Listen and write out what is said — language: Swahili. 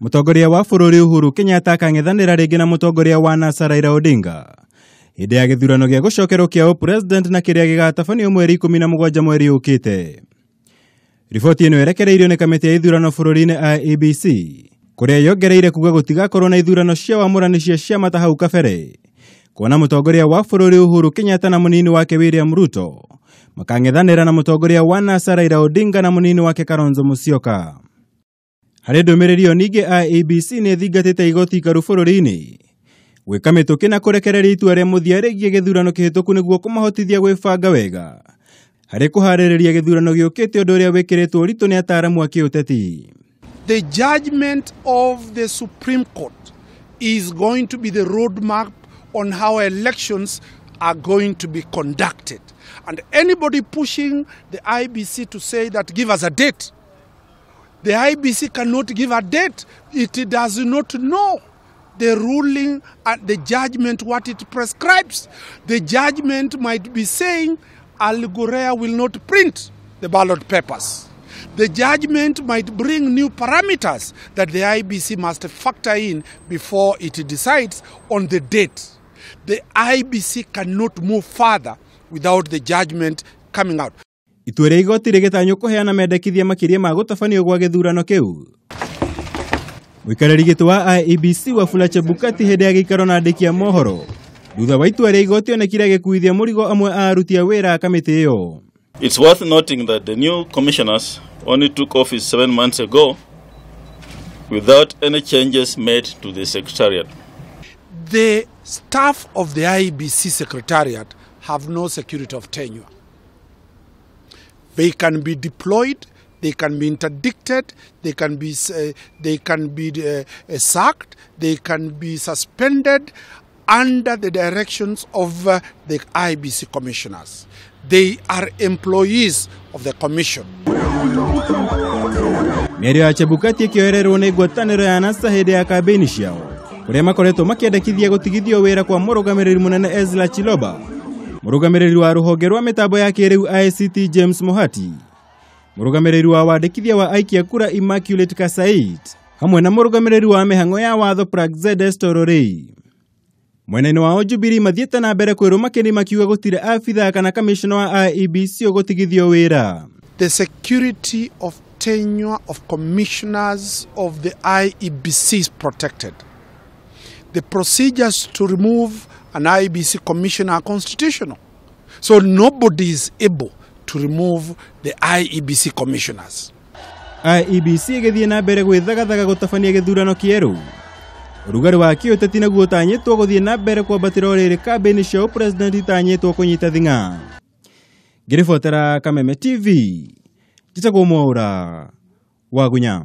Mutongoria wa bururi Uhuru Kenyatta akang'ethanira ringi na mutongoria wa NASA Raila Odinga hindi ya githurano gia gucokerwo kia upresident na kiria gigatabanio mweri 17 mweri ukite. Riboti ino irekereirio ni kamiti ya ithurano bururi-ini IEBC kuria yongereire kuga gutigakorwo na ithurano cia wamũrani cia ciama ta hau kabere, kuona mutongoria wa bururi Uhuru Kenyatta na munini wake William Ruto makang'ethanira na mutongoria wa NASA Raila Odinga na munini wake Kalonzo Musyoka. Harĩ ndũmĩrĩri o ningĩ IEBC nĩ thingatĩte igoti ikaru bũrũri-inĩ gwĩka mĩtũkĩ na kũrekereria itua rĩa mũthia rĩgiĩ gĩthurano kĩhĩtũku nĩguo kũmahotithia gwĩbanga wega harĩ kũharĩrĩria gĩthurano gĩũkĩte, ũndũ ũrĩa wĩkĩrĩtwo ũritũ nĩ ataaramu a kĩũteti. The judgment of the Supreme Court is going to be the roadmap on how elections are going to be conducted. And anybody pushing the IEBC to say that give us a date, the IEBC cannot give a date. It does not know the ruling and the judgment, what it prescribes. The judgment might be saying Al Ghurair will not print the ballot papers. The judgment might bring new parameters that the IEBC must factor in before it decides on the date. The IEBC cannot move further without the judgment coming out. Itua rĩa igoti rĩgĩtanywo kũheana mendekithia makĩria ma gũtabanio gwa gĩthurano kĩu. Muikariri gĩtĩ wa IEBC Wafula Chebukati hĩndĩ ya gĩikaro na andĩki a mohoro thutha wa itua rĩa igoti onekire gĩkuithia mũrigo amwe a aruti a wĩra a kamĩtĩ ĩyo. It's worth noting that the new commissioners only took office 7 months ago without any changes made to the secretariat. The staff of the IEBC secretariat have no security of tenure. They can be deployed, they can be interdicted, they can be sacked, they can be suspended under the directions of the IEBC commissioners. They are employees of the commission. Mĩario ya Chebukati ĩkĩoererwo nĩ ngwataniro ya NASA hĩndĩ ya kambĩini ciao kuria makoretwo makĩendekithia gũtigithio wĩra kwa mũrũgamĩrĩri mũnene Ezra Chiloba, mũrũgamĩrĩri wa rũhonge rwa mĩtambo ya kĩrĩu ICT James Mohati, mũrũgamĩrĩri wa wandĩkithia wa aikia kura Immaculate Kasait, hamwe na mũrũgamĩrĩri wa mĩhang'o ya watho Praxedes Tororei. Mwena-inĩ wao Jubilee mathiĩte na mbere kwĩrũma kĩni makiuga gũtirĩ abitha kana kamishna wa IEBC ũgũtigithio wĩra. The security of tenure of commissioners of the IEBC is protected. The procedures to remove an IEBC commissioner are constitutional. So nobody is able to remove the IEBC commissioners. IEBC ĩgĩthiĩ na mbere gwĩthagathaga gũtabania gĩthurano kĩerũ. Ũrugarĩ wa kĩũteti naguo ũtanyĩtwo gũthiĩ na mbere kwambatĩra o rĩrĩ kambĩini cia upresident itanyĩtwo kũnyita thing'a. Ngĩribotera Kameme TV, njĩtagwo Mwaura wa Gunya.